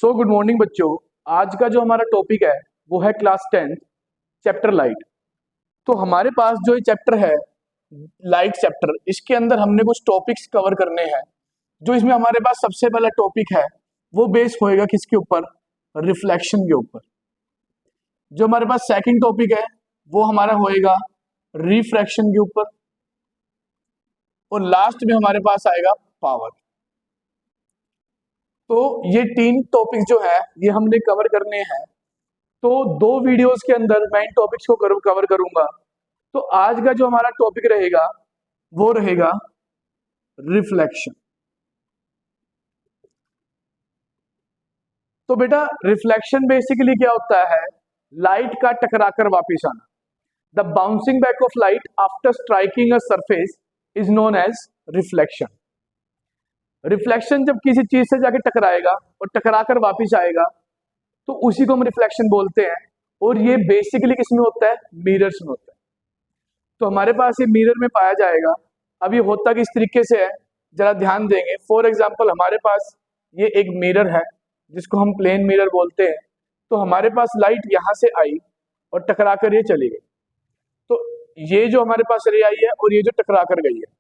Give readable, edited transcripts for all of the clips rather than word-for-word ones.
Good morning बच्चों। आज का जो हमारा टॉपिक है वो है क्लास 10 चैप्टर लाइट। तो हमारे पास जो ये चैप्टर है लाइट चैप्टर, इसके अंदर हमने कुछ टॉपिक्स कवर करने हैं। जो इसमें हमारे पास सबसे पहला टॉपिक है वो बेस होएगा किसके ऊपर? रिफ्लेक्शन के ऊपर। जो हमारे पास सेकंड टॉपिक है वो हमारा होएगा रिफ्रैक्शन के ऊपर, और लास्ट में हमारे पास आएगा पावर। तो ये तीन टॉपिक जो है ये हमने कवर करने हैं। तो दो वीडियोस के अंदर मैं इन टॉपिक्स को कवर करूंगा। तो आज का जो हमारा टॉपिक रहेगा वो रहेगा रिफ्लेक्शन। तो बेटा रिफ्लेक्शन बेसिकली क्या होता है? लाइट का टकराकर वापस आना। The bouncing back of light after striking a surface is known as reflection. Reflection जब किसी चीज से जाके टकराएगा और टकराकर वापस आएगा तो उसी को हम रिफ्लेक्शन बोलते हैं। और ये बेसिकली किसमें होता है? मिरर्स में होता है। तो हमारे पास ये मिरर में पाया जाएगा। अब ये होता किस तरीके से है, जरा ध्यान देंगे। फॉर एग्जाम्पल हमारे पास ये एक मिरर है जिसको हम प्लेन मिरर बोलते हैं। तो हमारे पास लाइट यहाँ से आई और टकरा कर ये चली गई। तो ये जो हमारे पास रे आई है और ये जो टकरा कर गई है,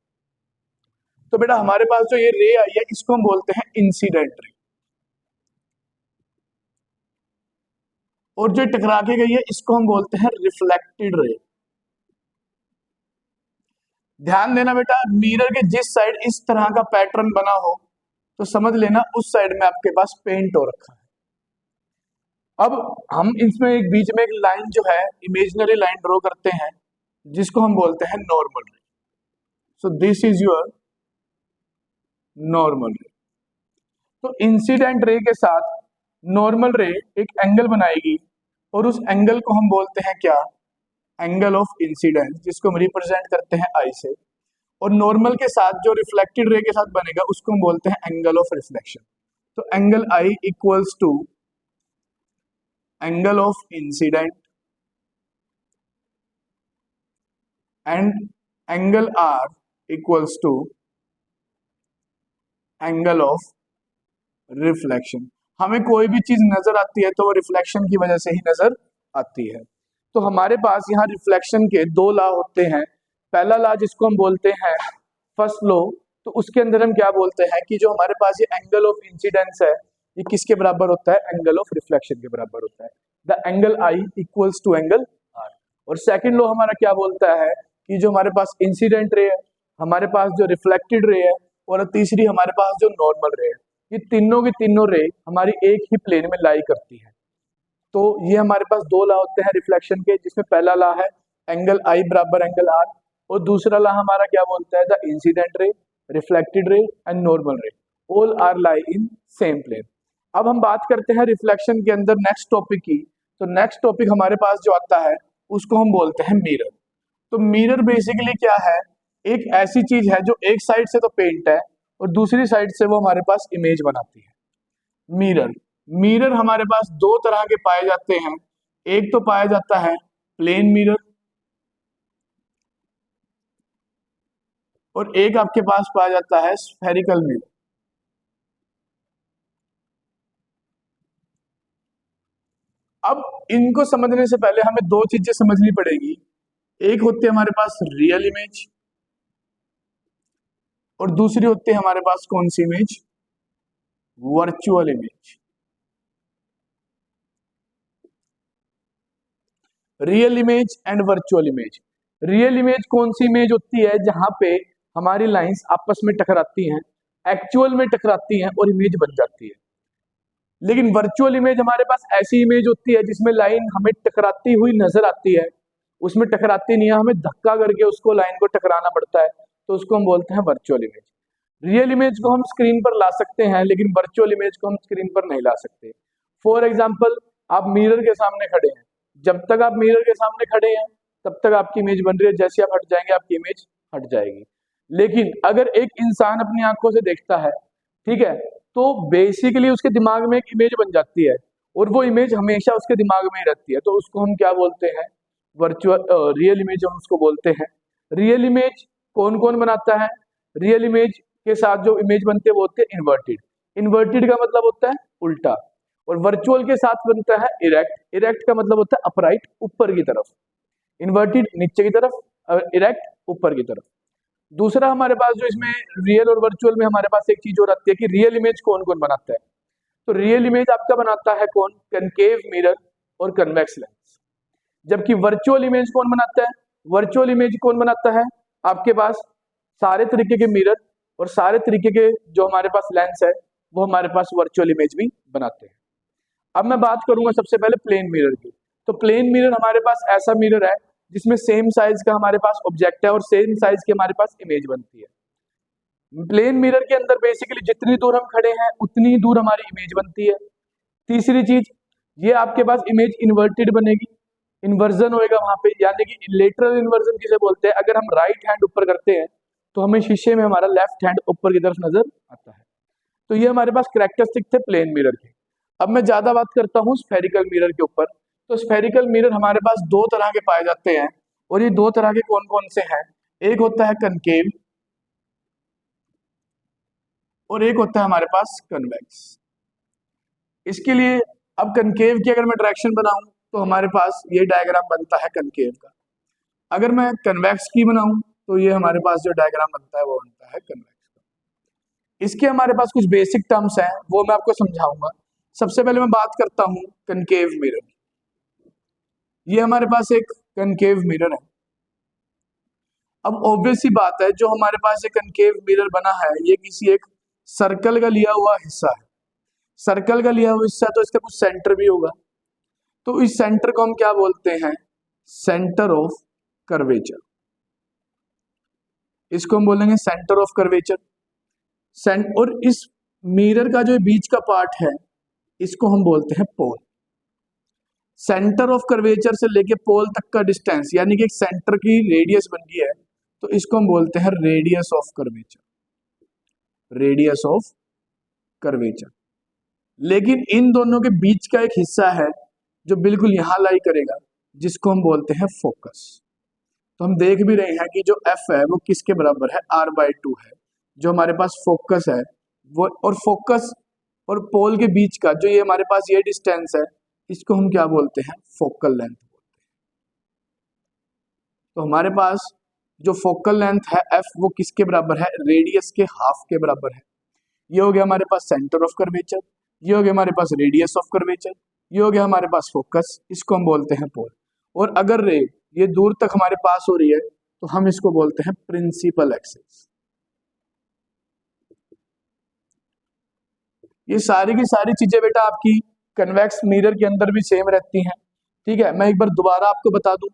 तो बेटा हमारे पास जो ये रे आई है इसको हम बोलते हैं इंसिडेंट रे, और जो टकरा के गई है इसको हम बोलते हैं रिफ्लेक्टेड रे। ध्यान देना बेटा, मिरर के जिस साइड इस तरह का पैटर्न बना हो तो समझ लेना उस साइड में आपके पास पेंट हो रखा है। अब हम इसमें एक बीच में एक लाइन जो है इमेजिनरी लाइन ड्रॉ करते हैं जिसको हम बोलते हैं नॉर्मल रे। So this is your normal रे। तो इंसिडेंट रे के साथ नॉर्मल रे एक एंगल बनाएगी और उस एंगल को हम बोलते हैं क्या? एंगल ऑफ इंसिडेंस, जिसको हम रिप्रेजेंट करते हैं आई से। और नॉर्मल के साथ जो रिफ्लेक्टेड रे के साथ बनेगा उसको हम बोलते हैं एंगल ऑफ रिफ्लेक्शन। तो angle i equals to angle of incidence and angle r equals to angle of reflection. हमें कोई भी चीज नजर आती है तो वो रिफ्लेक्शन की वजह से ही नजर आती है। तो हमारे पास यहाँ रिफ्लेक्शन के दो लॉ होते हैं। पहला लॉ जिसको हम बोलते हैं फर्स्ट लॉ, तो उसके अंदर हम क्या बोलते हैं कि जो हमारे पास ये एंगल ऑफ इंसिडेंस है ये किसके बराबर होता है? एंगल ऑफ रिफ्लेक्शन के बराबर होता है। The angle i equals to angle r. और सेकंड लॉ हमारा क्या बोलता है कि जो हमारे पास इंसिडेंट रे है, हमारे पास जो रिफ्लेक्टेड रे है, और तीसरी हमारे पास जो नॉर्मल रे है, ये तीनों की तीनों रे हमारी एक ही प्लेन में लाई करती है। तो ये हमारे पास दो लॉ होते हैं रिफ्लेक्शन के, जिसमें पहला लॉ है एंगल आई बराबर एंगल आर, और दूसरा लॉ हमारा क्या बोलता है? The incident ray, reflected ray and normal ray all are lie in same plane. अब हम बात करते हैं रिफ्लेक्शन के अंदर नेक्स्ट टॉपिक की। तो नेक्स्ट टॉपिक हमारे पास जो आता है उसको हम बोलते हैं मिरर। तो मिरर बेसिकली क्या है? एक ऐसी चीज है जो एक साइड से तो पेंट है और दूसरी साइड से वो हमारे पास इमेज बनाती है। मिरर हमारे पास दो तरह के पाए जाते हैं। एक तो पाया जाता है प्लेन मिरर, और एक आपके पास पाया जाता है स्फेरिकल मिरर। अब इनको समझने से पहले हमें दो चीजें समझनी पड़ेगी। एक होती है हमारे पास रियल इमेज, और दूसरी होती है हमारे पास कौन सी image? Virtual image. Real image and virtual image. Real image कौन सी इमेज होती है? जहां पे हमारी लाइंस आपस में टकराती हैं, एक्चुअल में टकराती हैं और इमेज बन जाती है। लेकिन वर्चुअल इमेज हमारे पास ऐसी इमेज होती है जिसमें लाइन हमें टकराती हुई नजर आती है, उसमें टकराती नहीं है, हमें धक्का करके उसको लाइन को टकराना पड़ता है, तो उसको हम बोलते हैं वर्चुअल इमेज। रियल इमेज को हम स्क्रीन पर ला सकते हैं लेकिन वर्चुअल इमेज को हम स्क्रीन पर नहीं ला सकते। फॉर एग्जाम्पल, आप मिरर के सामने खड़े हैं, जब तक आप मिरर के सामने खड़े हैं तब तक आपकी इमेज बन रही है, जैसे आप हट जाएंगे आपकी इमेज हट जाएगी। लेकिन अगर एक इंसान अपनी आंखों से देखता है, ठीक है, तो बेसिकली उसके दिमाग में एक इमेज बन जाती है और वो इमेज हमेशा उसके दिमाग में ही रहती है। तो उसको हम क्या बोलते हैं? वर्चुअल रियल इमेज हम उसको बोलते हैं। रियल इमेज कौन कौन बनाता है? रियल इमेज के साथ जो इमेज बनते हैं वो होते हैं इन्वर्टेड। इन्वर्टेड का मतलब होता है उल्टा। और वर्चुअल के साथ बनता है इरेक्ट। इरेक्ट का मतलब होता है अपराइट, ऊपर की तरफ, इन्वर्टेड नीचे की तरफ, और इरेक्ट ऊपर की तरफ। दूसरा हमारे पास जो इसमें रियल और वर्चुअल में हमारे पास एक चीज और आती है कि रियल इमेज कौन कौन बनाता है। तो रियल इमेज आपका बनाता है कौन, कनकेव मिरर और कन्वेक्स लेंस। जबकि वर्चुअल इमेज कौन बनाता है, वर्चुअल इमेज कौन बनाता है, आपके पास सारे तरीके के मिरर और सारे तरीके के जो हमारे पास लेंस है वो हमारे पास वर्चुअल इमेज भी बनाते हैं। अब मैं बात करूंगा सबसे पहले प्लेन मिरर की। तो प्लेन मिरर हमारे पास ऐसा मिरर है जिसमें सेम साइज का हमारे पास ऑब्जेक्ट है और सेम साइज की हमारे पास इमेज बनती है। प्लेन मिरर के अंदर बेसिकली जितनी दूर हम खड़े हैं उतनी दूर हमारी इमेज बनती है। तीसरी चीज, ये आपके पास इमेज इन्वर्टेड बनेगी, इन्वर्जन होएगा वहां पे, यानी कि लेटरल इन्वर्जन किसे बोलते हैं, अगर हम राइट हैंड ऊपर करते हैं तो हमें शीशे में हमारा लेफ्ट हैंड ऊपर की तरफ नजर आता है। तो ये हमारे पास कैरेक्टरिस्टिक थे प्लेन मिरर के। अब मैं ज्यादा बात करता हूँ स्फेरिकल मिरर के ऊपर। तो स्फेरिकल मिरर हमारे पास दो तरह के पाए जाते हैं, और ये दो तरह के कौन कौन से हैं, एक होता है कनकेव और एक होता है हमारे पास कन्वेक्स। इसके लिए अब कनकेव की अगर मैं डायरेक्शन बनाऊं तो हमारे पास ये डायग्राम बनता है कनकेव का। अगर मैं कन्वेक्स की बनाऊं तो ये हमारे पास जो डायग्राम बनता है वो बनता है कन्वेक्स का। इसके हमारे पास कुछ बेसिक टर्म्स हैं वो मैं आपको समझाऊंगा। सबसे पहले मैं बात करता हूं कनकेव मिरर। ये हमारे पास एक कनकेव मिरर है। अब ऑब्वियस सी बात है, जो हमारे पास एक कनकेव मिरर बना है ये किसी एक सर्कल का लिया हुआ हिस्सा है। सर्कल का लिया हुआ हिस्सा तो इसका कुछ सेंटर भी होगा। तो इस सेंटर को हम क्या बोलते हैं, सेंटर ऑफ कर्वेचर। इसको हम बोलेंगे सेंटर ऑफ कर्वेचर। और इस मिरर का जो बीच का पार्ट है इसको हम बोलते हैं पोल। सेंटर ऑफ कर्वेचर से लेके पोल तक का डिस्टेंस, यानी कि एक सेंटर की रेडियस बन गई है, तो इसको हम बोलते हैं radius of curvature. Radius of curvature. लेकिन इन दोनों के बीच का एक हिस्सा है जो बिल्कुल यहां लाई करेगा, जिसको हम बोलते हैं फोकस। तो हम देख भी रहे हैं कि जो एफ है वो किसके बराबर है, r/2 है। जो हमारे पास फोकस है वो, और फोकस और पोल के बीच का जो ये हमारे पास ये डिस्टेंस है इसको हम क्या बोलते हैं, फोकल लेंथ बोलते हैं। तो हमारे पास जो फोकल लेंथ है एफ वो किसके बराबर है, रेडियस के हाफ के बराबर है। ये हो गया हमारे पास सेंटर ऑफ कर्वेचर, ये हो गया हमारे पास रेडियस ऑफ कर्वेचर, ये हो गया हमारे पास फोकस, इसको हम बोलते हैं पोल। और अगर रे ये दूर तक हमारे पास हो रही है तो हम इसको बोलते हैं प्रिंसिपल एक्सिस। ये सारी की सारी चीजें बेटा आपकी कन्वेक्स मिरर के अंदर भी सेम रहती हैं। ठीक है, मैं एक बार दोबारा आपको बता दूं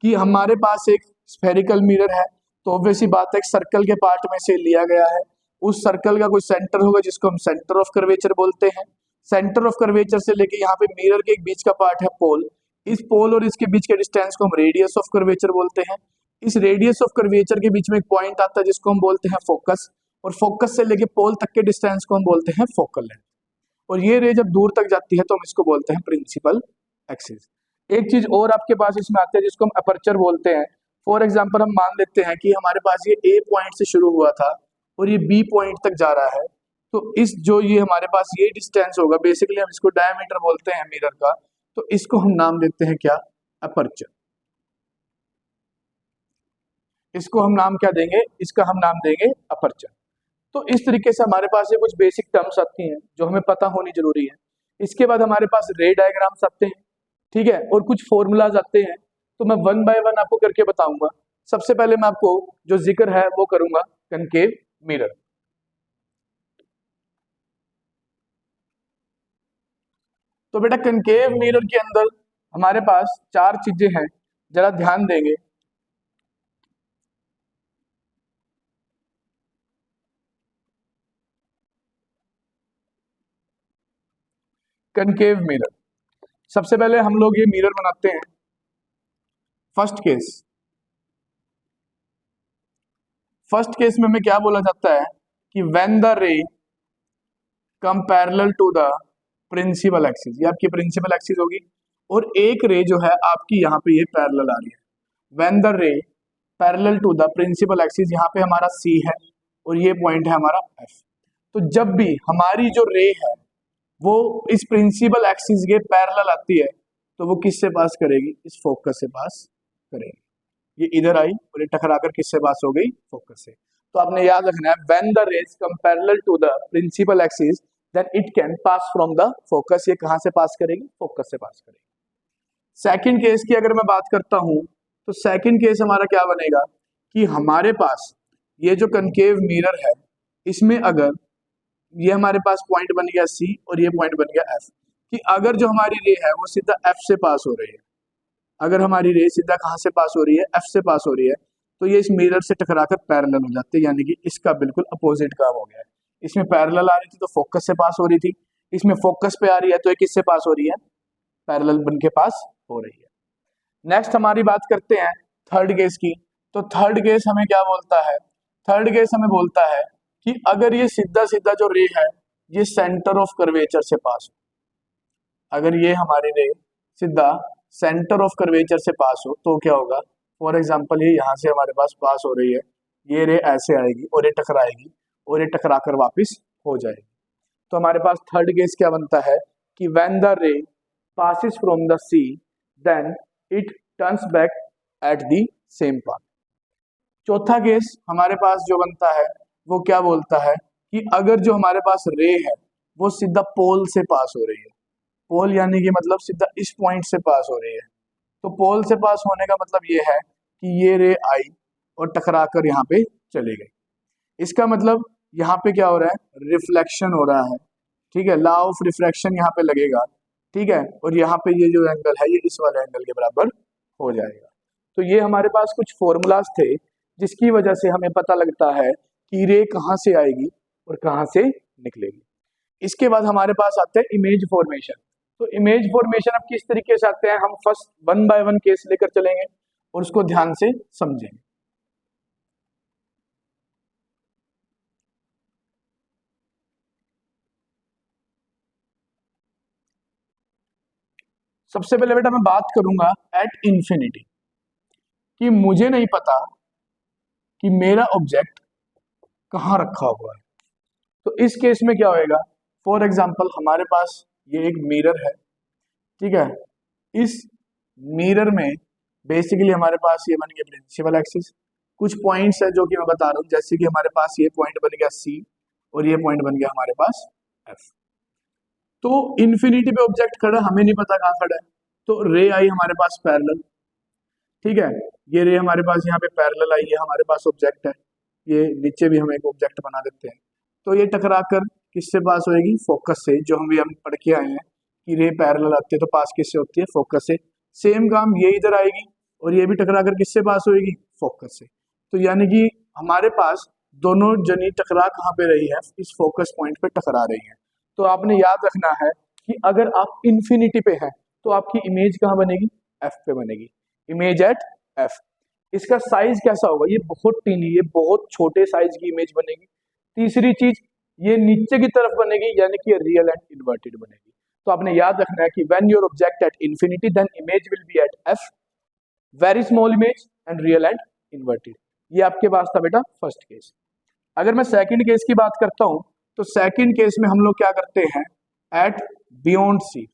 कि हमारे पास एक स्फेरिकल मिरर है, तो ऑब्वियसली बात है एक सर्कल के पार्ट में से लिया गया है। उस सर्कल का कोई सेंटर होगा जिसको हम सेंटर ऑफ कर्वेचर बोलते हैं। सेंटर ऑफ कर्वेचर से लेके यहाँ पे मिरर के एक बीच का पार्ट है पोल। इस पोल और इसके बीच के डिस्टेंस को हम रेडियस ऑफ कर्वेचर बोलते हैं। इस रेडियस ऑफ कर्वेचर के बीच में एक पॉइंट आता है जिसको हम बोलते हैं फोकस, और फोकस से लेके पोल तक के डिस्टेंस को हम बोलते हैं फोकल लेंथ। और ये रे जब दूर तक जाती है तो हम इसको बोलते हैं प्रिंसिपल एक्सिस। एक चीज और आपके पास इसमें आती है जिसको हम अपर्चर बोलते हैं। फॉर एग्जाम्पल हम मान लेते हैं कि हमारे पास ये ए पॉइंट से शुरू हुआ था और ये बी पॉइंट तक जा रहा है, तो इस जो ये हमारे पास ये डिस्टेंस होगा, बेसिकली हम इसको डायमीटर बोलते हैं मिरर का, तो इसको हम नाम देते हैं क्या, अपर्चर। इसको हम नाम क्या देंगे, इसका हम नाम देंगे अपर्चर। तो इस तरीके से हमारे पास ये कुछ बेसिक टर्म्स आती हैं जो हमें पता होनी जरूरी है। इसके बाद हमारे पास रे डायग्राम्स आते हैं, ठीक है, और कुछ फॉर्मूलाज आते हैं। तो मैं वन बाय वन आपको करके बताऊंगा। सबसे पहले मैं आपको जो जिक्र है वो करूंगा कनकेव मिरर। तो बेटा कनकेव मिरर के अंदर हमारे पास चार चीजें हैं, जरा ध्यान देंगे। कनकेव मिरर, सबसे पहले हम लोग ये मिरर बनाते हैं। फर्स्ट केस में हमें क्या बोला जाता है कि when the ray come parallel to the principal axis, ये आपकी प्रिंसिपल एक्सिस होगी, और एक रे जो है आपकी यहाँ पे ये पैरेलल आ रही है। When the ray parallel to the principal axis, यहाँ पे हमारा C है और ये पॉइंट है हमारा F। तो जब भी हमारी जो रे है वो इस प्रिंसिपल एक्सिस के पैरेलल आती है, तो वो किससे पास करेगी? इस फोकस से पास करेगी। ये इधर आई और ये टकराकर किससे पास हो गई? फोकस से। तो आपने याद रखना है, when the rays come parallel to the principal axis then it can pass from the focus. ये कहां से पास करेगी? फोकस से पास करेगी। सेकंड केस की अगर मैं बात करता हूं, तो सेकंड केस हमारा क्या बनेगा कि हमारे पास ये जो कनकेव मिरर है, इसमें अगर ये हमारे पास पॉइंट बन गया सी और ये पॉइंट बन गया एफ, कि अगर जो हमारी रे है वो सीधा एफ से पास हो रही है, अगर हमारी रे सीधा कहां से पास हो रही है? एफ से पास हो रही है, तो ये इस मिरर से टकराकर पैरेलल हो जाते हैं, यानी कि इसका बिल्कुल अपोजिट काम हो गया है। इसमें पैरेलल आ रही थी तो फोकस से पास हो रही थी, इसमें फोकस पे आ रही है तो ये किससे पास हो रही है? पैरेलल बन के पास हो रही है। नेक्स्ट हमारी बात करते हैं थर्ड केस की। तो थर्ड केस हमें क्या बोलता है? थर्ड केस हमें बोलता है कि अगर ये सीधा सीधा जो रे है ये सेंटर ऑफ कर्वेचर से पास हो, अगर ये हमारी रे सीधा सेंटर ऑफ कर्वेचर से पास हो तो क्या होगा? फॉर एग्जांपल ये यहाँ से हमारे पास पास हो रही है, ये रे ऐसे आएगी और ये टकराएगी और ये टकराकर वापस हो जाएगी। तो हमारे पास थर्ड केस क्या बनता है कि व्हेन द रे passes from the sea then it turns back at the same path। चौथा केस हमारे पास जो बनता है वो क्या बोलता है कि अगर जो हमारे पास रे है वो सीधा पोल से पास हो रही है, पोल यानी कि मतलब सीधा इस पॉइंट से पास हो रही है, तो पोल से पास होने का मतलब ये है कि ये रे आई और टकराकर यहाँ पे चली गई। इसका मतलब यहाँ पे क्या हो रहा है? रिफ्लेक्शन हो रहा है, ठीक है, लॉ ऑफ रिफ्रैक्शन यहाँ पे लगेगा, ठीक है, और यहाँ पे ये जो एंगल है ये इस वाले एंगल के बराबर हो जाएगा। तो ये हमारे पास कुछ फॉर्मूलाज थे जिसकी वजह से हमें पता लगता है कि रे कहाँ से आएगी और कहाँ से निकलेगी। इसके बाद हमारे पास आते हैं इमेज फॉर्मेशन। तो इमेज फॉर्मेशन अब किस तरीके से आते हैं, हम first one by one case लेकर चलेंगे और उसको ध्यान से समझेंगे। सबसे पहले बेटा मैं बात करूंगा एट इंफिनिटी, कि मुझे नहीं पता कि मेरा ऑब्जेक्ट कहाँ रखा हुआ है। तो इस केस में क्या होएगा? फॉर एग्जाम्पल हमारे पास ये एक मिरर है, ठीक है, इस मिरर में बेसिकली हमारे पास ये बन गया प्रिंसिपल एक्सिस, कुछ पॉइंट्स है जो कि मैं बता रहा हूँ, जैसे कि हमारे पास ये पॉइंट बन गया सी और ये पॉइंट बन गया हमारे पास एफ। तो इन्फिनिटी पे ऑब्जेक्ट खड़ा, हमें नहीं पता कहाँ खड़ा है, तो रे आई हमारे पास पैरेलल, ठीक है, ये रे हमारे पास यहाँ पे पैरेलल आई है, हमारे पास ऑब्जेक्ट है, ये नीचे भी हम एक ऑब्जेक्ट बना देते हैं, तो ये टकरा कर किससे पास होएगी? फोकस से, जो हम पढ़ के आए हैं कि रे पैरेलल आते हैं तो पास किससे होती है? फोकस से। सेम काम ये इधर आएगी और ये भी टकरा कर किससे पास होएगी? फोकस से। तो यानी कि हमारे पास दोनों जनी टकरा कहाँ पे रही है? इस फोकस पॉइंट पे टकरा रही है। तो आपने याद रखना है कि अगर आप इन्फिनिटी पे हैं तो आपकी इमेज कहाँ बनेगी? एफ पे बनेगी, इमेज एट एफ। इसका साइज कैसा होगा? ये बहुत टीनी, ये बहुत छोटे साइज की इमेज बनेगी। तीसरी चीज, ये नीचे की तरफ बनेगी, यानी कि रियल एंड इन्वर्टेड बनेगी। तो आपने याद रखना है कि when your object at infinity then image will be at F, very small image and real and inverted. ये आपके पास था बेटा फर्स्ट केस। अगर मैं सेकंड केस की बात करता हूं, तो सेकंड केस में हम लोग क्या करते हैं? एट बियॉन्ड सी,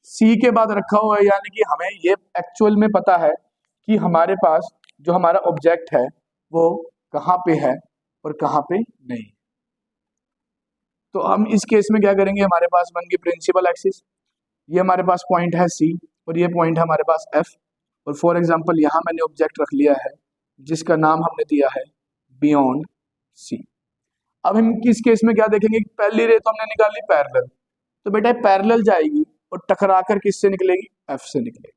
सी के बाद रखा हुआ है, यानी कि हमें ये एक्चुअल में पता है कि हमारे पास जो हमारा ऑब्जेक्ट है वो कहाँ पे है और कहाँ पे नहीं। तो हम इस केस में क्या करेंगे? हमारे पास बन गई प्रिंसिपल एक्सिस, ये हमारे पास पॉइंट है सी और ये पॉइंट है हमारे पास एफ, और फॉर एग्जांपल यहाँ मैंने ऑब्जेक्ट रख लिया है जिसका नाम हमने दिया है बियॉन्ड सी। अब हम किस केस में क्या देखेंगे? पहली रे तो हमने निकाली पैरेलल, तो बेटा पैरेलल जाएगी और टकराकर किससे निकलेगी? एफ से निकलेगी।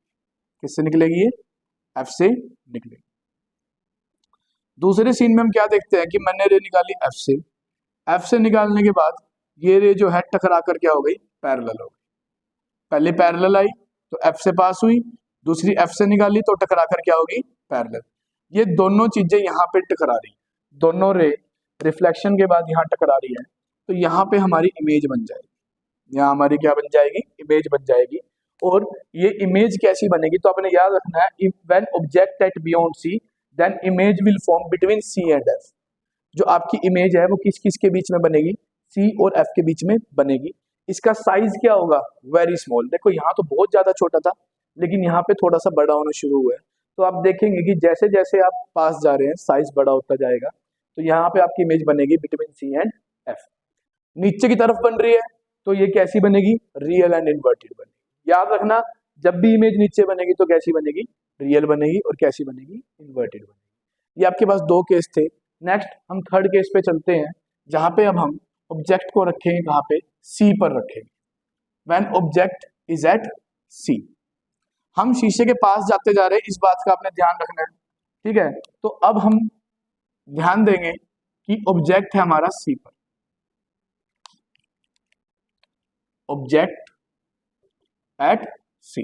किससे निकलेगी? ये एफ से निकलेगी। दूसरे सीन में हम क्या देखते हैं कि मैंने रे निकाली एफ से, एफ से निकालने के बाद ये रे जो है टकराकर क्या हो गई? पैरेलल हो गई। पहले पैरेलल आई तो एफ से पास हुई, दूसरी एफ से निकाली तो टकराकर क्या होगी? पैरेलल। ये दोनों चीजें यहाँ पे टकरा रही, दोनों रे रिफ्लेक्शन के बाद यहाँ टकरा रही है, तो यहाँ पे हमारी इमेज बन जाएगी। यहाँ हमारी क्या बन जाएगी? इमेज बन जाएगी। और ये इमेज कैसी बनेगी? तो आपने याद रखना है, when object at beyond C then image will form between C and F. जो आपकी इमेज है वो किस किस के बीच में बनेगी? सी और एफ के बीच में बनेगी। इसका साइज क्या होगा, वेरी स्मॉल। देखो यहाँ तो बहुत ज्यादा छोटा था, लेकिन यहाँ पे थोड़ा सा बड़ा होना शुरू हुआ है। तो आप देखेंगे कि जैसे जैसे आप पास जा रहे हैं साइज बड़ा होता जाएगा। तो यहाँ पे आपकी इमेज बनेगी बिटवीन सी एंड एफ। नीचे की तरफ बन रही है तो ये कैसी बनेगी, रियल एंड इन्वर्टेड बनेगी। याद रखना, जब भी इमेज नीचे बनेगी तो कैसी बनेगी, रियल बनेगी, और कैसी बनेगी, इन्वर्टेड बनेगी। ये आपके पास दो केस थे। नेक्स्ट हम थर्ड केस पे चलते हैं, जहां पे अब हम ऑब्जेक्ट को रखेंगे कहाँ पे, सी पर रखेंगे। व्हेन ऑब्जेक्ट इज एट सी, हम शीशे के पास जाते जा रहे हैं, इस बात का आपने ध्यान रखना है, ठीक है। तो अब हम ध्यान देंगे कि ऑब्जेक्ट है हमारा सी पर, ऑब्जेक्ट एट सी।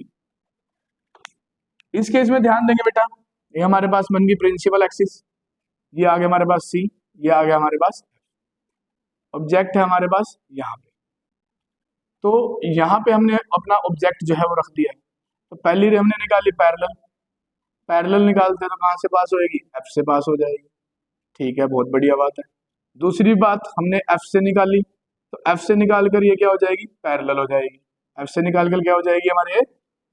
इस केस में ध्यान देंगे बेटा, ये हमारे पास बन गई प्रिंसिपल एक्सिस, ये आ गया हमारे पास सी, ये आ गया हमारे पास, ऑब्जेक्ट है हमारे पास यहाँ पे। तो यहाँ पे हमने अपना ऑब्जेक्ट जो है वो रख दिया है। तो पहली रे हमने निकाली पैरेलल, पैरेलल निकालते हैं तो कहाँ से पास होएगी, एफ से पास हो जाएगी, ठीक है, बहुत बढ़िया बात है। दूसरी बात हमने एफ से निकाली, तो एफ से निकाल कर ये क्या हो जाएगी, पैरेलल हो जाएगी। एफ से निकाल कर क्या हो जाएगी हमारे, ये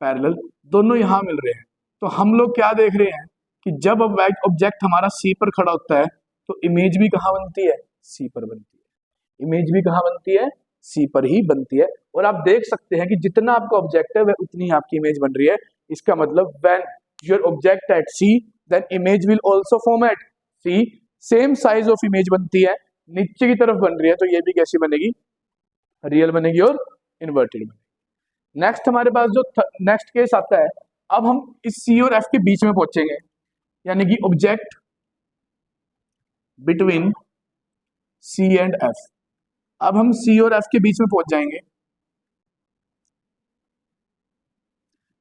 पैरेलल। दोनों यहाँ मिल रहे हैं। तो हम लोग क्या देख रहे हैं कि जब ऑब्जेक्ट हमारा सी पर खड़ा होता है तो इमेज भी कहाँ बनती है, सी पर बनती है। इमेज भी कहाँ बनती है, सी पर ही बनती है। और आप देख सकते हैं कि जितना आपका ऑब्जेक्ट है वह उतनी आपकी इमेज बन रही है। इसका मतलब when your object at C then image will also form at C, same size of image बनती है, नीचे की तरफ बन रही है, तो ये भी कैसी बनेगी, रियल बनेगी और इन्वर्टेड बनेगी। नेक्स्ट हमारे पास जो नेक्स्ट केस आता है, अब हम इस सी और एफ के बीच में पहुंचेंगे, यानी कि object between C and F. अब हम सी और एफ के बीच में पहुंच जाएंगे।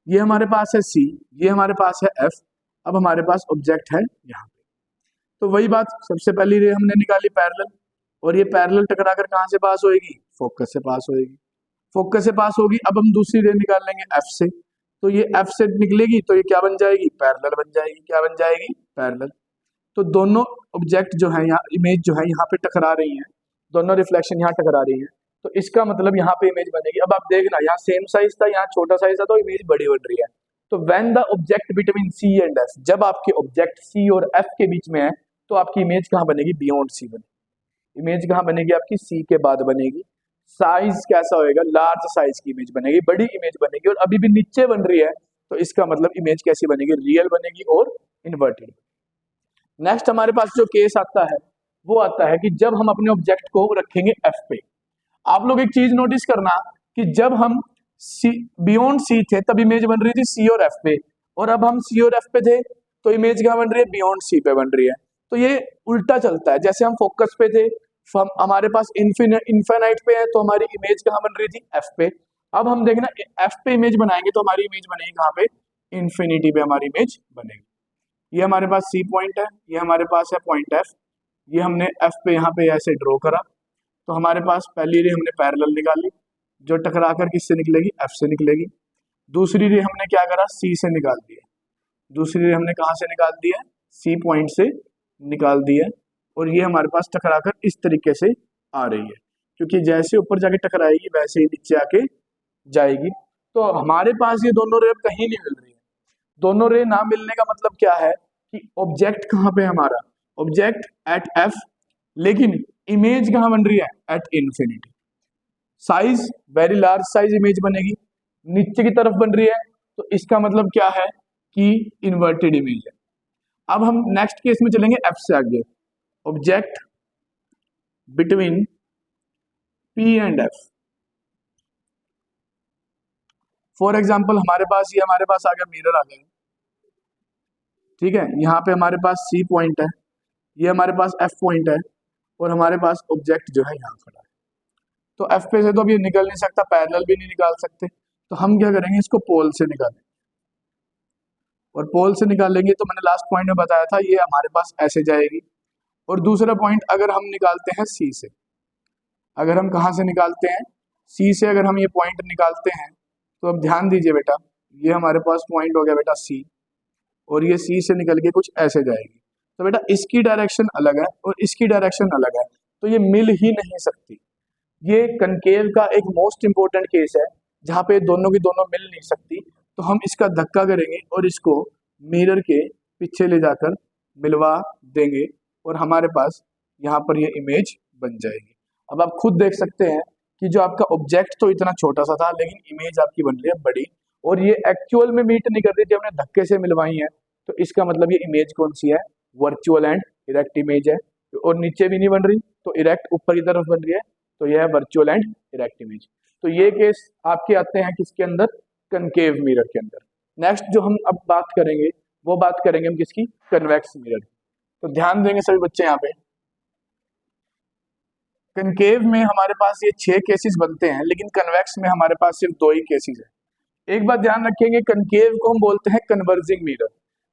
ये हमारे पास है सी, ये हमारे पास है एफ। अब हमारे पास ऑब्जेक्ट है यहाँ पे। तो वही बात, सबसे पहली रे हमने निकाली पैरेलल, और ये पैरेलल टकराकर कहाँ से पास होएगी, फोकस से पास होएगी। फोकस से पास होगी, अब हम दूसरी रे निकाल लेंगे एफ से। तो ये एफ से निकलेगी तो ये क्या बन जाएगी, पैरेलल बन जाएगी। क्या बन जाएगी, पैरेलल। तो दोनों ऑब्जेक्ट जो है यहाँ, इमेज जो है यहाँ पे टकरा रही है, दोनों रिफ्लेक्शन यहाँ टकरा रही है। तो इसका मतलब यहाँ पे इमेज बनेगी। अब आप देखना, यहाँ सेम साइज था, यहाँ छोटा साइज था, तो इमेज बड़ी बन रही है। तो when the object between C and F, जब आपके ऑब्जेक्ट सी और एफ के बीच में है तो आपकी इमेज कहाँ बनेगी, बियॉन्ड सी बनेगी। इमेज कहाँ बनेगी आपकी, सी के बाद बनेगी। साइज कैसा होएगा, लार्ज साइज की इमेज बनेगी, बड़ी इमेज बनेगी। और अभी भी नीचे बन रही है, तो इसका मतलब इमेज कैसी बनेगी, रियल बनेगी और इन्वर्टेड। नेक्स्ट हमारे पास जो केस आता है वो आता है कि जब हम अपने ऑब्जेक्ट को रखेंगे एफ पे। आप लोग एक चीज नोटिस करना कि जब हम सी बियॉन्ड सी थे तब इमेज बन रही थी सी और एफ पे, और अब हम सी और एफ पे थे तो इमेज क्या बन रही है, बियॉन्ड सी पे बन रही है। तो ये उल्टा चलता है, जैसे हम फोकस पे थे, हमारे पास इन्फिनाइट पे है, तो हमारी इमेज कहाँ बन रही थी, एफ पे। अब हम देखना एफ पे इमेज बनाएंगे तो हमारी इमेज बनेगी कहाँ पे, इन्फिनिटी पे हमारी इमेज बनेगी। ये हमारे पास सी पॉइंट है, ये हमारे पास है पॉइंट एफ, ये हमने एफ पे यहाँ पे ऐसे ड्रॉ करा। तो हमारे पास पहली रे हमने पैरेलल निकाली, जो टकरा कर किससे निकलेगी, एफ से निकलेगी। दूसरी रे हमने क्या करा, सी से निकाल दिया। दूसरी रे हमने कहाँ से निकाल दी है, सी पॉइंट से निकाल दी है। और ये हमारे पास टकरा कर इस तरीके से आ रही है, क्योंकि जैसे ऊपर जाके टकराएगी वैसे ही नीचे आके जाएगी। तो हमारे पास ये दोनों रे अब कहीं नहीं मिल रही है। दोनों रे ना मिलने का मतलब क्या है कि ऑब्जेक्ट कहाँ पे है हमारा, ऑब्जेक्ट एट एफ, लेकिन इमेज कहाँ बन रही है, at infinity. Size very large size image बनेगी, नीचे की तरफ बन रही है, तो इसका मतलब क्या है कि इन्वर्टेड इमेज है। अब हम नेक्स्ट केस में चलेंगे एफ से आगे, object between P and F. For example हमारे पास ये हमारे पास आ गया मिरर आ गया, ठीक है। यहाँ पे हमारे पास सी पॉइंट है, ये हमारे पास एफ पॉइंट है, और हमारे पास ऑब्जेक्ट जो है यहाँ खड़ा है। तो एफ पे से तो अब ये निकल नहीं सकता, पैरेलल भी नहीं निकाल सकते, तो हम क्या करेंगे, इसको पोल से निकालेंगे। और पोल से निकालेंगे तो मैंने लास्ट पॉइंट में बताया था, ये हमारे पास ऐसे जाएगी। और दूसरा पॉइंट अगर हम निकालते हैं सी से, अगर हम कहाँ से निकालते हैं, सी से अगर हम ये पॉइंट निकालते हैं, तो अब ध्यान दीजिए बेटा, ये हमारे पास पॉइंट हो गया बेटा सी, और ये सी से निकल के कुछ ऐसे जाएगी। तो बेटा इसकी डायरेक्शन अलग है और इसकी डायरेक्शन अलग है, तो ये मिल ही नहीं सकती। ये कनकेव का एक मोस्ट इंपॉर्टेंट केस है जहाँ पे दोनों की दोनों मिल नहीं सकती, तो हम इसका धक्का करेंगे और इसको मिरर के पीछे ले जाकर मिलवा देंगे और हमारे पास यहाँ पर ये इमेज बन जाएगी। अब आप खुद देख सकते हैं कि जो आपका ऑब्जेक्ट तो इतना छोटा सा था, लेकिन इमेज आपकी बन रही है बड़ी, और ये एक्चुअल में मीट नहीं कर रही थी, हमने धक्के से मिलवाई है। तो इसका मतलब ये इमेज कौन सी है? वर्चुअल एंड इरेक्ट इमेज है। और नीचे भी नहीं बन रही, तो इरेक्ट ऊपर की तरफ बन रही है, तो यह है वर्चुअल एंड इरेक्ट इमेज। तो ये केस आपके आते हैं किसके अंदर? कनकेव मिरर के अंदर। नेक्स्ट जो हम अब बात करेंगे वो बात करेंगे हम किसकी? Convex mirror. तो ध्यान देंगे सभी बच्चे यहाँ पे, कनकेव में हमारे पास ये 6 केसेस बनते हैं, लेकिन कन्वेक्स में हमारे पास सिर्फ 2 ही केसेस है। एक बात ध्यान रखेंगे, कनकेव को हम बोलते हैं कन्वर्जिंग मिरर।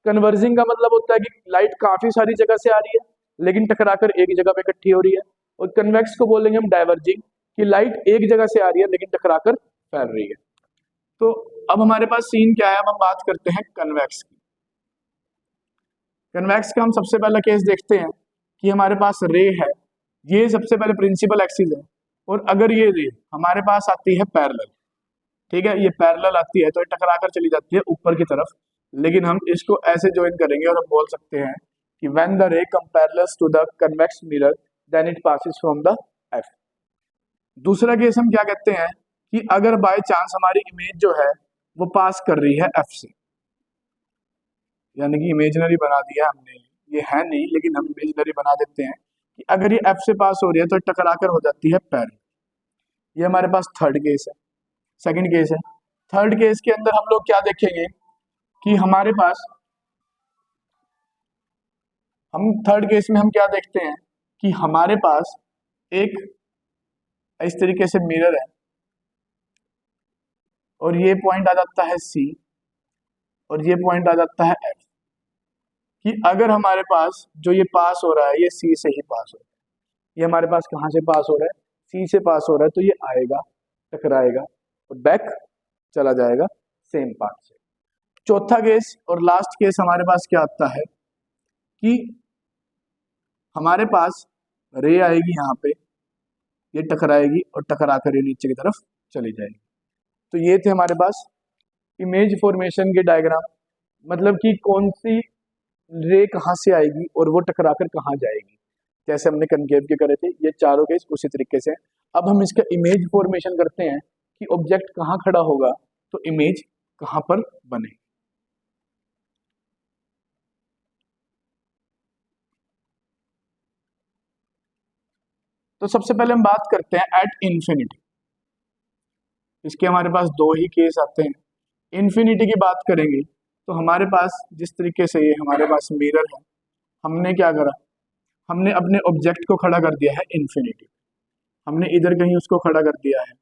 कन्वर्जिंग का मतलब होता है कि लाइट काफी सारी जगह से आ रही है लेकिन टकराकर एक जगह पे इकट्ठी हो रही है। और कन्वेक्स को बोलेंगे हम डाइवर्जिंग, कि लाइट एक जगह से आ रही है लेकिन टकराकर फैल रही है। तो अब हमारे पास सीन क्या है? अब हम बात करते हैं कन्वेक्स की। कन्वेक्स का हम सबसे पहला केस देखते हैं कि हमारे पास रे है, ये सबसे पहले प्रिंसिपल एक्सिस है, और अगर ये रे हमारे पास आती है पैरेलल, ठीक है, ये पैरेलल आती है तो ये टकराकर चली जाती है ऊपर की तरफ, लेकिन हम इसको ऐसे ज्वाइन करेंगे और हम बोल सकते हैं कि when the ray come parallel to the convex mirror then it passes from the F. दूसरा केस हम क्या कहते हैं कि अगर बाय चांस हमारी इमेज जो है वो पास कर रही है एफ से, यानी कि इमेजिनरी बना दिया हमने, ये है नहीं लेकिन हम इमेजिनरी बना देते हैं कि अगर ये एफ से पास हो रही है तो टकराकर हो जाती है पैरेलल। ये हमारे पास थर्ड केस है, सेकंड केस है। थर्ड केस के अंदर हम लोग क्या देखेंगे कि हमारे पास, हम थर्ड केस में हम क्या देखते हैं कि हमारे पास एक इस तरीके से मिरर है और ये पॉइंट आ जाता है सी और ये पॉइंट आ जाता है एफ, कि अगर हमारे पास जो ये पास हो रहा है ये सी से ही पास हो रहा है, ये हमारे पास कहाँ से पास हो रहा है? सी से पास हो रहा है, तो ये आएगा, टकराएगा और बैक चला जाएगा सेम पाथ से। चौथा केस और लास्ट केस हमारे पास क्या आता है कि हमारे पास रे आएगी यहाँ पे, ये टकराएगी और टकरा कर ये नीचे की तरफ चली जाएगी। तो ये थे हमारे पास इमेज फॉर्मेशन के डायग्राम, मतलब कि कौन सी रे कहाँ से आएगी और वो टकराकर कहाँ जाएगी, जैसे हमने कनकेव के करे थे, ये चारों केस उसी तरीके से। अब हम इसका इमेज फॉर्मेशन करते हैं कि ऑब्जेक्ट कहाँ खड़ा होगा तो इमेज कहाँ पर बने। तो सबसे पहले हम बात करते हैं एट इन्फिनिटी। इसके हमारे पास 2 ही केस आते हैं। इन्फिनिटी की बात करेंगे तो हमारे पास जिस तरीके से ये हमारे पास मिरर है, हमने क्या करा, हमने अपने ऑब्जेक्ट को खड़ा कर दिया है इन्फिनिटी, हमने इधर कहीं उसको खड़ा कर दिया है,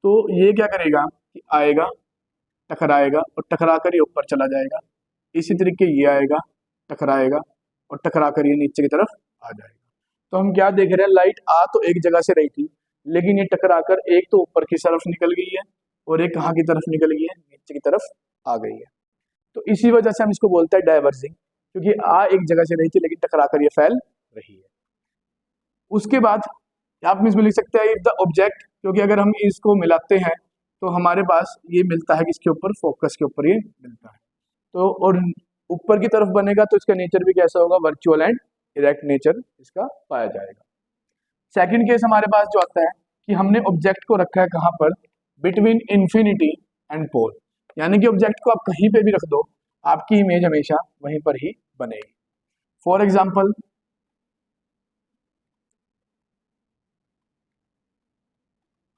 तो ये क्या करेगा कि आएगा, टकराएगा और टकरा कर ये ऊपर चला जाएगा। इसी तरीके ये आएगा, टकराएगा और टकरा कर ये नीचे की तरफ आ जाएगा। तो हम क्या देख रहे हैं, लाइट आ तो एक जगह से रही थी लेकिन ये टकराकर एक तो ऊपर की तरफ निकल गई है और एक कहाँ की तरफ निकल गई है, नीचे की तरफ आ गई है। तो इसी वजह से हम इसको बोलते हैं डाइवर्जिंग, क्योंकि आ एक जगह से रही थी लेकिन टकराकर ये फैल रही है। उसके बाद आप इसमें लिख सकते हैं इफ द ऑब्जेक्ट, क्योंकि अगर हम इसको मिलाते हैं तो हमारे पास ये मिलता है किसके ऊपर? फोकस के ऊपर ये मिलता है। तो और ऊपर की तरफ बनेगा तो इसका नेचर भी कैसा होगा? वर्चुअल एंड इरेक्ट नेचर इसका पाया जाएगा। सेकंड केस हमारे पास जो आता है कि हमने ऑब्जेक्ट को रखा है कहाँ पर? बिटवीन इन्फिनिटी एंड पोल, यानी कि ऑब्जेक्ट को आप कहीं पे भी रख दो, आपकी इमेज हमेशा वहीं पर ही बनेगी। फॉर एग्जाम्पल,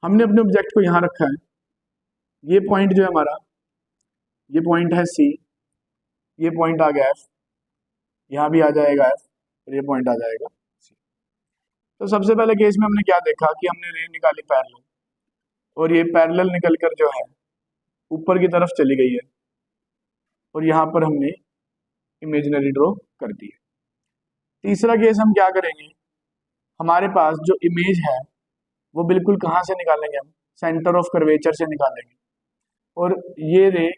हमने अपने ऑब्जेक्ट को यहाँ रखा है, ये पॉइंट जो है हमारा, ये पॉइंट है सी, ये पॉइंट आ गया एफ, यहाँ भी आ जाएगा एफ और ये पॉइंट आ जाएगा सी। तो सबसे पहले केस में हमने क्या देखा कि हमने रे निकाली पैरेलल, और ये पैरेलल निकलकर जो है ऊपर की तरफ चली गई है और यहाँ पर हमने इमेजिनरी ड्रॉ कर दी है। तीसरा केस हम क्या करेंगे, हमारे पास जो इमेज है वो बिल्कुल कहाँ से निकालेंगे? हम सेंटर ऑफ कर्वेचर से निकालेंगे, और ये रे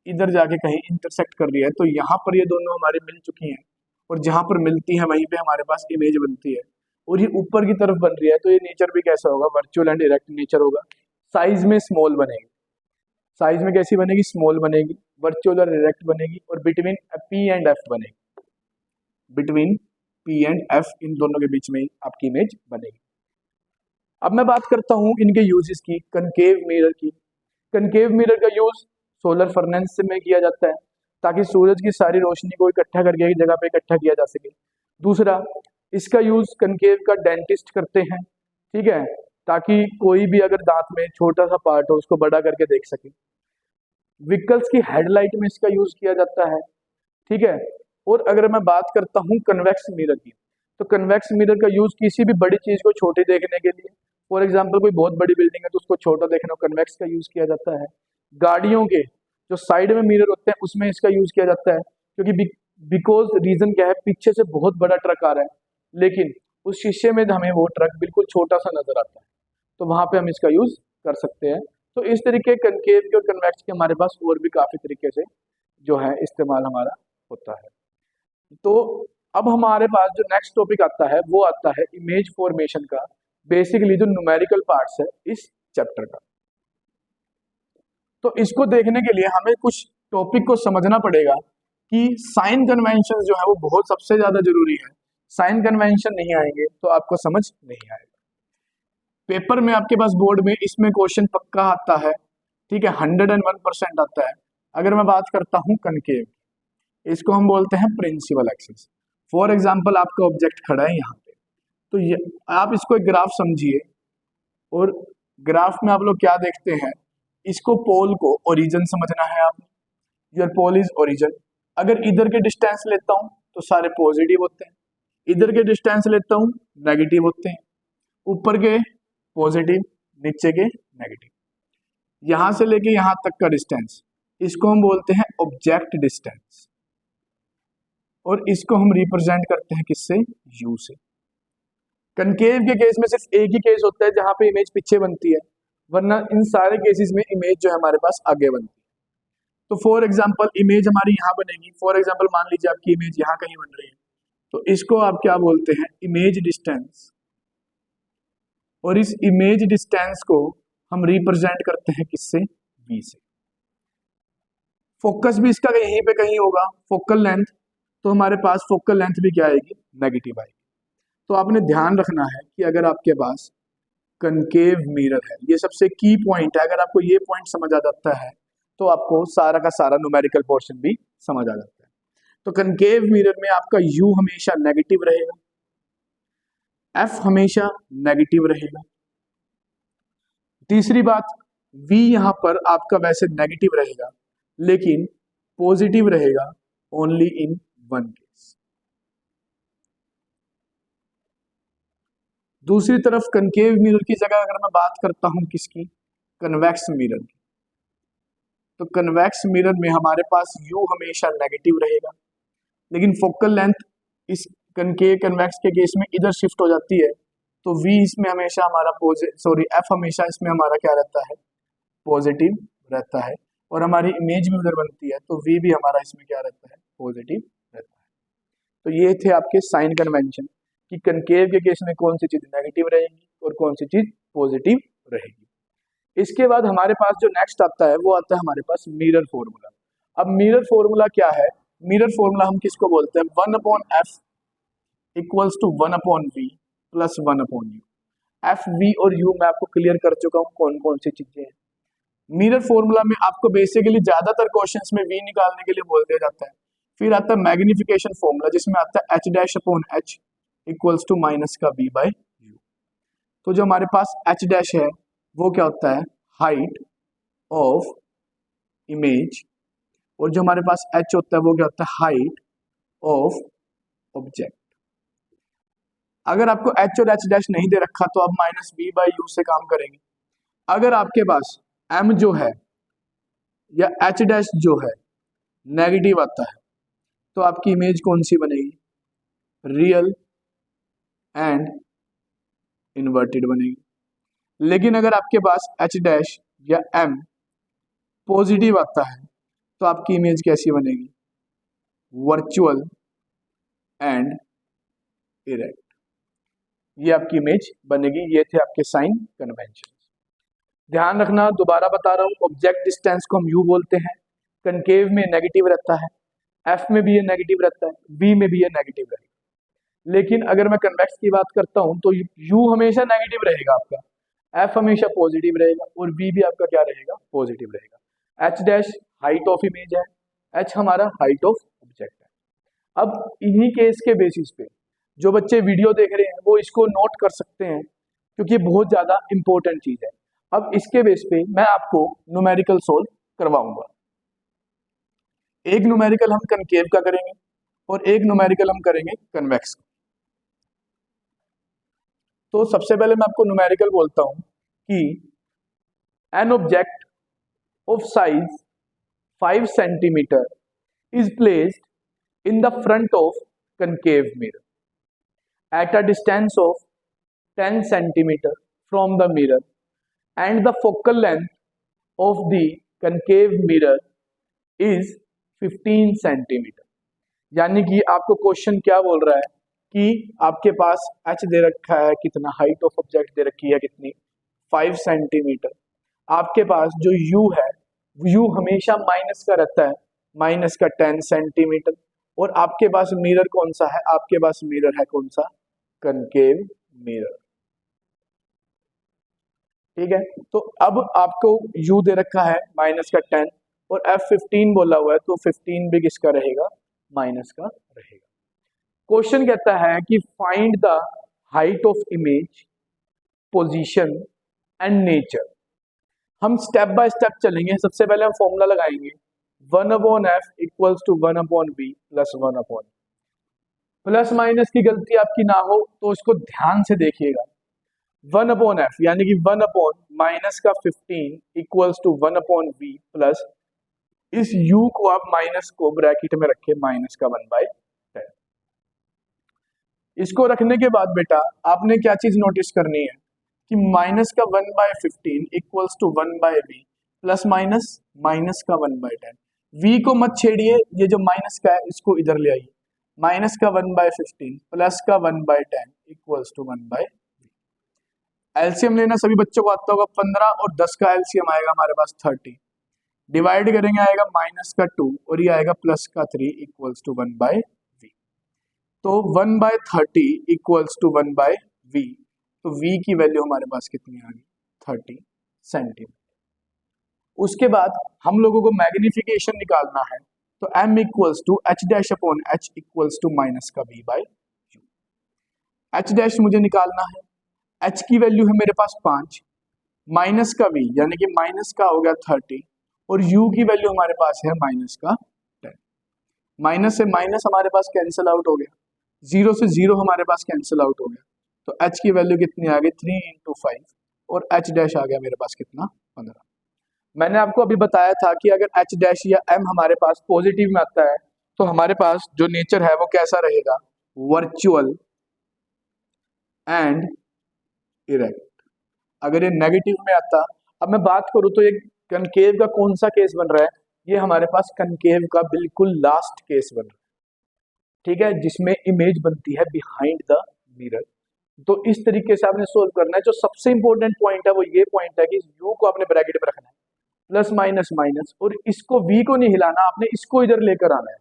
इधर जाके कहीं इंटरसेक्ट कर रही है, तो यहाँ पर ये दोनों हमारी मिल चुकी हैं और जहाँ पर मिलती है वहीं पे हमारे पास इमेज बनती है। और ये ऊपर की तरफ बन रही है, तो ये नेचर भी कैसा होगा, वर्चुअल एंड इरेक्ट नेचर होगा। साइज में स्मॉल बनेगी, साइज में कैसी बनेगी, स्मॉल बनेगी, वर्चुअल और इरेक्ट बनेगी, और बिटवीन पी एंड एफ बनेगी, बिटवीन पी एंड एफ इन दोनों के बीच में आपकी इमेज बनेगी। अब मैं बात करता हूँ इनके यूजेस की, कनकेव मिरर की। कनकेव मिरर का यूज सोलर फर्नेस में किया जाता है ताकि सूरज की सारी रोशनी को इकट्ठा करके एक जगह पे इकट्ठा किया जा सके। दूसरा, इसका यूज कनकेव का डेंटिस्ट करते हैं, ठीक है, ताकि कोई भी अगर दांत में छोटा सा पार्ट हो उसको बड़ा करके देख सके। व्हीकल्स की हेडलाइट में इसका यूज किया जाता है, ठीक है। और अगर मैं बात करता हूँ कन्वेक्स मिरर की, तो कन्वेक्स मिरर का यूज किसी भी बड़ी चीज को छोटी देखने के लिए, फॉर एग्जाम्पल कोई बहुत बड़ी बिल्डिंग है तो उसको छोटा देखना, कन्वेक्स का यूज किया जाता है। गाड़ियों के जो साइड में मिरर होते हैं उसमें इसका यूज किया जाता है, क्योंकि बिकॉज रीजन क्या है, पीछे से बहुत बड़ा ट्रक आ रहा है लेकिन उस शीशे में हमें वो ट्रक बिल्कुल छोटा सा नजर आता है, तो वहां पे हम इसका यूज कर सकते हैं। तो इस तरीके कनकेव के और कन्वेक्स के हमारे पास और भी काफी तरीके से जो है इस्तेमाल हमारा होता है। तो अब हमारे पास जो नेक्स्ट टॉपिक आता है वो आता है इमेज फॉर्मेशन का, बेसिकली जो न्यूमेरिकल पार्ट्स है इस चैप्टर का। तो इसको देखने के लिए हमें कुछ टॉपिक को समझना पड़ेगा कि साइन कन्वेंशन जो है वो बहुत सबसे ज्यादा जरूरी है। साइन कन्वेंशन नहीं आएंगे तो आपको समझ नहीं आएगा। पेपर में आपके पास बोर्ड में इसमें क्वेश्चन पक्का आता है, ठीक है, 101% आता है। अगर मैं बात करता हूँ कनकेव, इसको हम बोलते हैं प्रिंसिपल एक्सिस। फॉर एग्जाम्पल आपका ऑब्जेक्ट खड़ा है यहाँ पे, तो ये आप इसको एक ग्राफ समझिए, और ग्राफ में आप लोग क्या देखते हैं, इसको पोल को ओरिजिन समझना है आपने, योर पोल इज ओरिजिन। अगर इधर के डिस्टेंस लेता हूँ तो सारे पॉजिटिव होते हैं, इधर के डिस्टेंस लेता हूँ नेगेटिव होते हैं, ऊपर के पॉजिटिव, नीचे के नेगेटिव। यहां से लेके यहां तक का डिस्टेंस, इसको हम बोलते हैं ऑब्जेक्ट डिस्टेंस, और इसको हम रिप्रेजेंट करते हैं किससे, यू से। कनकेव के केस में सिर्फ एक ही केस होता है जहां पे इमेज पीछे बनती है, वरना इन सारे केसेस में इमेज जो है हमारे पास आगे बनती है। तो फॉर एग्जांपल इमेज हमारी यहाँ बनेगी, फॉर एग्जांपल मान लीजिए आपकी इमेज यहाँ कहीं बन रही है, तो इसको आप क्या बोलते हैं, इमेज डिस्टेंस, और इस इमेज डिस्टेंस को हम रिप्रेजेंट करते हैं किससे, वी से। फोकस भी इसका यहीं पे कहीं होगा, फोकल लेंथ, तो हमारे पास फोकल लेंथ भी क्या आएगी, नेगेटिव आएगी। तो आपने ध्यान रखना है कि अगर आपके पास कनकेव मिरर है, ये सबसे की पॉइंट है, अगर आपको ये पॉइंट समझ आ जाता है तो आपको सारा का सारा न्यूमेरिकल पोर्शन भी समझ आ जाता है। तो कनकेव मिरर में आपका यू हमेशा नेगेटिव रहेगा, एफ हमेशा नेगेटिव रहेगा। तीसरी बात, वी यहां पर आपका वैसे नेगेटिव रहेगा लेकिन पॉजिटिव रहेगा ओनली इन वन केस। दूसरी तरफ कनकेव मिरर की जगह अगर मैं बात करता हूं किसकी, कन्वेक्स मिरर की, तो कन्वेक्स मिरर में हमारे पास यू हमेशा नेगेटिव रहेगा, लेकिन फोकल लेंथ इस कनकेव कन्वेक्स के केस में इधर शिफ्ट हो जाती है, तो वी इसमें हमेशा हमारा एफ हमेशा इसमें हमारा क्या रहता है, पॉजिटिव रहता है, और हमारी इमेज भी उधर बनती है तो वी भी हमारा इसमें क्या रहता है, पॉजिटिव रहता है। तो ये थे आपके साइन कन्वेंशन कि कनकेव के केस में कौन सी चीज नेगेटिव रहेगी और कौन सी चीज पॉजिटिव रहेगी। इसके बाद हमारे पास जो नेक्स्ट आता है वो आता है हमारे पास मिरर फॉर्मूला। अब मिरर फॉर्मूला क्या है, मिरर फॉर्मूला हम किसको बोलते हैं, 1/f equals to 1/v plus 1/u। F, V और यू मैं आपको क्लियर कर चुका हूँ कौन कौन सी चीजें हैं। मिरर फॉर्मूला में आपको बेसिकली ज्यादातर क्वेश्चंस में वी निकालने के लिए बोल दिया जाता है। फिर आता है मैग्निफिकेशन फॉर्मूला जिसमें आता है h' इक्वल्स टू माइनस का v/u। तो जो हमारे पास h' है वो क्या होता है, हाइट ऑफ इमेज, और जो हमारे पास h होता है वो क्या होता है, हाइट ऑफ ऑब्जेक्ट। अगर आपको h और h' नहीं दे रखा तो आप माइनस v/u से काम करेंगे। अगर आपके पास m जो है या h' जो है नेगेटिव आता है तो आपकी इमेज कौन सी बनेगी, रियल एंड इन्वर्टेड बनेगी। लेकिन अगर आपके पास h' या m पॉजिटिव आता है तो आपकी इमेज कैसी बनेगी, वर्चुअल एंड इरेक्ट। ये आपकी इमेज बनेगी। ये थे आपके साइन कन्वेंशन। ध्यान रखना, दोबारा बता रहा हूँ, ऑब्जेक्ट डिस्टेंस को हम यू बोलते हैं, कनकेव में नेगेटिव रहता है, एफ में भी ये नेगेटिव रहता है, वी में भी ये नेगेटिव रहेगा। लेकिन अगर मैं कन्वेक्स की बात करता हूँ तो यू हमेशा नेगेटिव रहेगा आपका, एफ हमेशा पॉजिटिव रहेगा और वी भी आपका क्या रहेगा, पॉजिटिव रहेगा। H dash height of image है, एच हमारा हाइट ऑफ ऑब्जेक्ट है। अब इन्हीं केस के बेसिस पे जो बच्चे वीडियो देख रहे हैं वो इसको नोट कर सकते हैं, क्योंकि ये बहुत ज़्यादा इंपॉर्टेंट चीज़ है। अब इसके बेस पे मैं आपको न्यूमेरिकल सोल्व करवाऊंगा। एक न्यूमेरिकल हम कनकेव का करेंगे और एक न्यूमेरिकल हम करेंगे कन्वेक्स का। तो सबसे पहले मैं आपको न्यूमेरिकल बोलता हूं कि an object of size 5 centimetre is placed in the front of concave mirror at a distance of 10 centimeter from the mirror, and the focal length of the concave mirror is 15 centimeter। यानी कि आपको question क्या बोल रहा है कि आपके पास h दे रखा है कितना, हाइट ऑफ ऑब्जेक्ट दे रखी है कितनी, 5 सेंटीमीटर। आपके पास जो u है, u हमेशा माइनस का रहता है, माइनस का 10 सेंटीमीटर। और आपके पास मिरर कौन सा है, आपके पास मिरर है कौन सा, कनकेव मिरर। ठीक है, तो अब आपको u दे रखा है माइनस का 10 और f15 बोला हुआ है, तो 15 भी किसका रहेगा, माइनस का रहेगा। क्वेश्चन कहता है कि find the height of image, position and nature. हम स्टेप बाय स्टेप चलेंगे। सबसे पहले हम फॉर्मूला लगाएंगे 1/f equals to 1/b plus 1/, plus minus की गलती आपकी ना हो तो इसको ध्यान से देखिएगा। 1/f यानी कि 1/ माइनस का 15 इक्वल्स टू 1/v प्लस इस u को आप माइनस को ब्रैकेट में रखे माइनस का 1/10। इसको रखने के बाद बेटा आपने क्या चीज नोटिस करनी है कि माइनस का 1/15 equals to 1/v plus minus minus का 1/10। v को मत छेड़िए, ये जो माइनस का है इसको इधर ले आइए, माइनस का 1/15 प्लस का 1/10 इक्वल्स टू 1/v। एलसीएम लेना सभी बच्चों को आता होगा, 15 और 10 का एलसीएम आएगा हमारे पास 30, डिवाइड करेंगे आएगा माइनस का 2 और ये आएगा प्लस का 3 इक्वल्स टू 1/v। तो 1/30 इक्वल्स टू 1/v, तो v की वैल्यू हमारे पास कितनी आ गई, 30 सेंटीमीटर। उसके बाद हम लोगों को मैग्निफिकेशन निकालना है, तो m equals to h dash upon h equals to minus का v/u। h डैश मुझे निकालना है, h की वैल्यू है मेरे पास 5, माइनस का v यानी कि माइनस का हो गया 30 और u की वैल्यू हमारे पास है माइनस का 10। माइनस से माइनस हमारे पास कैंसिल आउट हो गया, 0 से 0 हमारे पास कैंसिल आउट हो गया, तो h की वैल्यू कितनी आ गई 3 × 5 और h डैश आ गया मेरे पास कितना 15। मैंने आपको अभी बताया था कि अगर h डैश या m हमारे पास पॉजिटिव में आता है तो हमारे पास जो नेचर है वो कैसा रहेगा, वर्चुअल एंड इरेक्ट। अगर ये नेगेटिव में आता, अब मैं बात करूं तो ये कनकेव का कौन सा केस बन रहा है, ये हमारे पास कनकेव का बिल्कुल लास्ट केस बन रहा है, ठीक है, जिसमें इमेज बनती है बिहाइंड द मिरर। तो इस तरीके से आपने सोल्व करना है। जो सबसे इंपॉर्टेंट पॉइंट है वो ये पॉइंट है कि u को आपने ब्रैकेट में रखना है, प्लस माइनस माइनस, और इसको v को नहीं हिलाना, आपने इसको इधर लेकर आना है,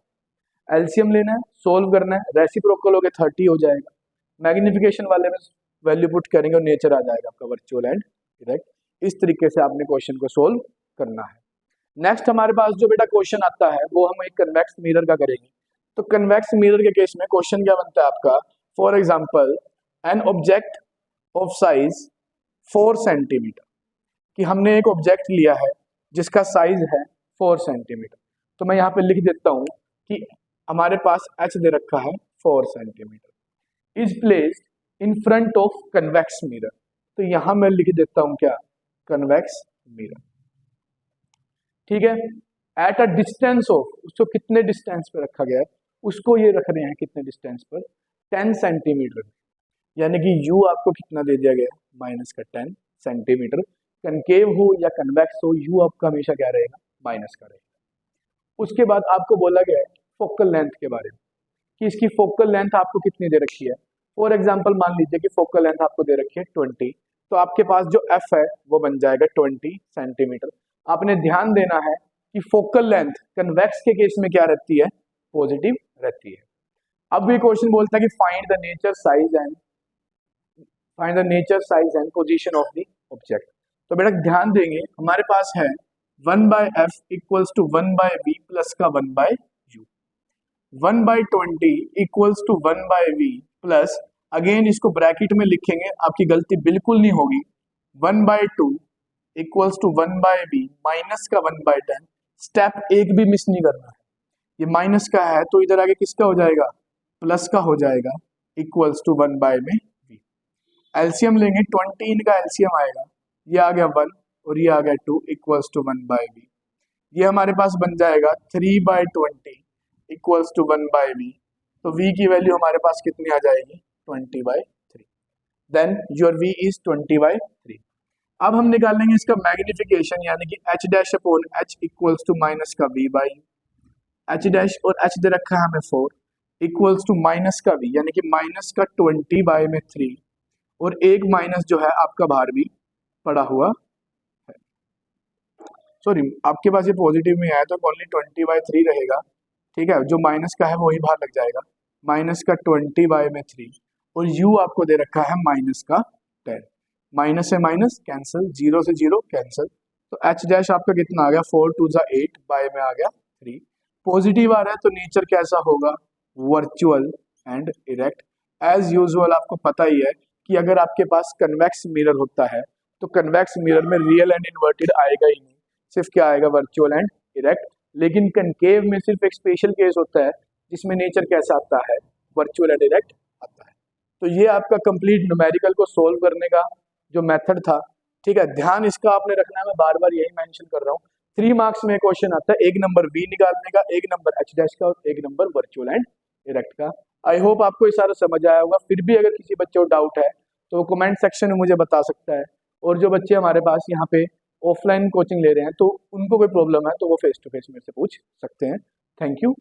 एलसीएम लेना है, सोल्व करना है, रेसिप्रोकल हो गया 30 हो जाएगा, मैग्निफिकेशन वाले में वैल्यू पुट करेंगे और नेचर आ जाएगा आपका वर्चुअल एंड डायरेक्ट। इस तरीके से आपने क्वेश्चन को सोल्व करना है। नेक्स्ट हमारे पास जो बेटा क्वेश्चन आता है वो हम एक कन्वेक्स मिरर का करेंगे। तो कन्वेक्स मिरर के केस में क्वेश्चन क्या बनता है आपका, for example an object of size 4 centimetre, कि हमने एक ऑब्जेक्ट लिया है जिसका साइज है 4 सेंटीमीटर। तो मैं यहाँ पे लिख देता हूँ कि हमारे पास h दे रखा है 4 centimetre, is placed in front of convex mirror. तो यहां मैं लिख देता हूं क्या, कन्वेक्स मिरर, ठीक है। एट अ डिस्टेंस ऑफ, उसको कितने डिस्टेंस पे रखा गया है, उसको ये रख रहे हैं कितने डिस्टेंस पर, 10 सेंटीमीटर, यानी कि u आपको कितना दे दिया गया, माइनस का 10 सेंटीमीटर। कनकेव हो या कन्वेक्स हो, u आपका हमेशा क्या रहेगा, माइनस का रहेगा। उसके बाद आपको बोला गया है फोकल लेंथ के बारे में, कि इसकी फोकल लेंथ आपको कितनी दे रखी है, फॉर एग्जाम्पल मान लीजिए कि फोकल लेंथ आपको दे रखी है 20, तो आपके पास जो एफ है वो बन जाएगा 20 सेंटीमीटर। आपने ध्यान देना है कि फोकल लेंथ कन्वेक्स के केस में क्या रहती है, पॉजिटिव रहती है। अब ये क्वेश्चन बोलता है कि find the nature size and position of the object. तो बेटा ध्यान देंगे, हमारे पास है 1/f equals to 1/v plus का 1/u, 1/20 equals to 1/v plus, again इसको ब्रैकेट में लिखेंगे, आपकी गलती बिल्कुल नहीं होगी, 1/2 इक्वल्स टू 1/v माइनस का 1/10। स्टेप एक भी मिस नहीं करना है, ये माइनस का है तो इधर आगे किसका हो जाएगा, प्लस का हो जाएगा, इक्वल्स टू 1/v। एलसीएम लेंगे, 20 इनका एलसीएम आएगा, ये आ गया 1 और ये आ गया 2 इक्वल्स टू 1/v। ये हमारे पास बन जाएगा 3/20 इक्वल्स टू 1/v। तो v की वैल्यू हमारे पास कितनी आ जाएगी, 20/3। Then your v is 20/3। अब हम निकालेंगे इसका मैग्निफिकेशन, यानी कि h dash upon h equals to minus का v/u। h डैश और h दे रखा है हमें 4 इक्वल्स टू माइनस का v, यानी कि माइनस का 20/3, और एक माइनस जो है आपका बाहर भी पड़ा हुआ है। सॉरी, आपके पास ये पॉजिटिव में आया तो ओनली 20/3 रहेगा, ठीक है, जो माइनस का है वही बाहर लग जाएगा, माइनस का 20/3, और u आपको दे रखा है माइनस का 10। माइनस से माइनस कैंसिल, 0 से 0 कैंसिल, तो h डैश आपका कितना आ गया, 4 2 8 बाय में आ गया 3। पॉजिटिव आ रहा है तो नेचर कैसा होगा, virtual and erect. As usual आपको पता ही है कि अगर आपके पास कन्वेक्स मिरर होता है तो कन्वेक्स मिरर में रियल एंड इन्वर्टेड आएगा ही नहीं, सिर्फ क्या आएगा, वर्चुअल एंड इरेक्ट। लेकिन कनकेव में सिर्फ एक स्पेशल केस होता है जिसमें नेचर कैसा आता है, वर्चुअल एंड इरेक्ट आता है। तो ये आपका कंप्लीट न्यूमेरिकल को सोल्व करने का जो मेथड था, ठीक है, ध्यान इसका आपने रखना है, मैं बार बार यही मेंशन कर रहा हूँ। 3 मार्क्स में क्वेश्चन आता है, एक नंबर v निकालने का, एक नंबर h डैश का, और एक नंबर वर्चुअल एंड इरेक्ट का। आई होप आपको ये सारा समझ आया होगा। फिर भी अगर किसी बच्चे को डाउट है तो कमेंट सेक्शन में मुझे बता सकता है, और जो बच्चे हमारे पास यहाँ पे ऑफलाइन कोचिंग ले रहे हैं तो उनको कोई प्रॉब्लम है तो वो फेस टू फेस मेरे से पूछ सकते हैं। Thank you.